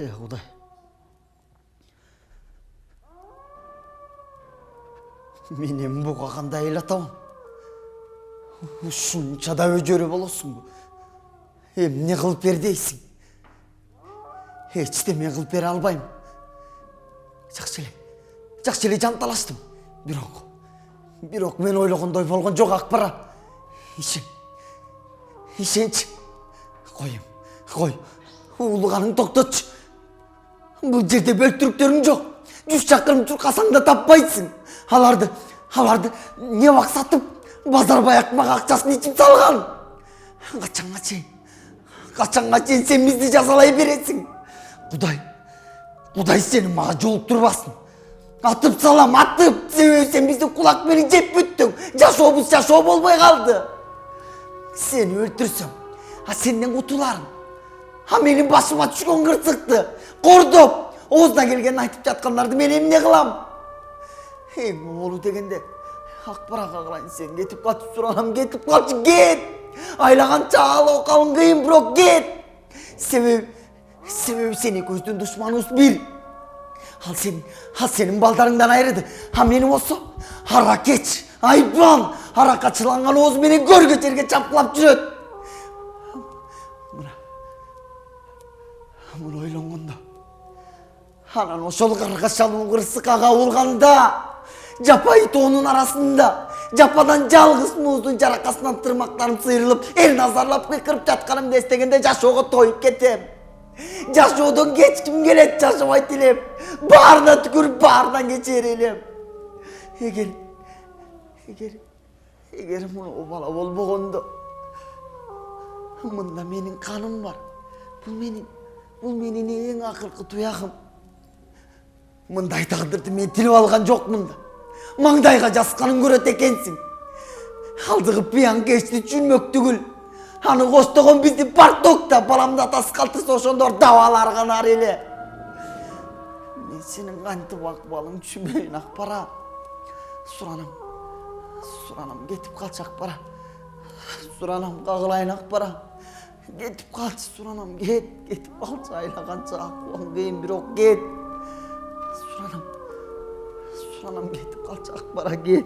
Құдай. Менен буга кандай айлатабын? Ушунча да өжөрү болосуңбу? Эмне кылып бер дейсиң? Эчтеме кылып бере албайм. Жакшы эле жанталаштым. Бирок мен ойлогондой болгон жок Акбара. Ишенчи. Кой. Уулуганың токтотчу. Бул жерде бөлтүрүктөрүң жок. 100 чакырым чуркасаң да таппайсың. Аларды не максатып базар баякмага акчасын ичип салган. Качанга чейин сен бизди жазалай бересиң? Кудай сени мага жолуктурбасын. Атып салам, себеби сен бизди кулак менен жеп бүттүң. Жашообуз жашоо болбой калды. Сени өлтүрсөм, сенден кутуларым. Менин башыма түшкөн кырсыкты кордоп, оозуна келгенин айтып жаткандарды мен эмне кылам? Эң оңолу дегенде Акбарага кылайын, сен кетип калчы Суранам, кетип калчы, кет. Айлаганча алып калың кыйын, бирок кет. Себеби сени көздөн душманыбыз бир. Ал сенин балдарыңдан айырды. Мени болсо ара кеч, айбан, аракачыланган ооз менен көргө жерге чапкылап жүрөт. Муну ойлонгондо, анан ошол каргашалуу кырсык ага урганда, жапай тоонун арасында, жападан жалгыз муздун жаракасынан тырмактарым сыйрылып, эл назарлап кыйкырып жатканымды эстегенде жашоого тоюп кетем. Жашоодон кечким келет, жашабайт элем. Баарына түкүрүп, баарынан кечер элем. Эгер муну бала болбогондо, мында менин каным бар. Бул менин эң акыркы туягым. Мындай тагдырды мен тилип алган жокмун да. Маңдайга жазганын көрөт экенсиң. Алдыгы пиян кечти түшүнмөк түгүл. Аны костогон бизди партокта, баламды атасы калтырса ошондор дабалар канар эле. Мен сенин кантип акыбалың түшүнбөйүн, Акбара. Суранам кетип калчы, Акбара. Суранам кагылайын, Акбара. Кетип калчы, Суранам, кетип калчы, айлаганча акыбалың кыйын, бирок кет. Суранам кетип калчы, Акбара, кет.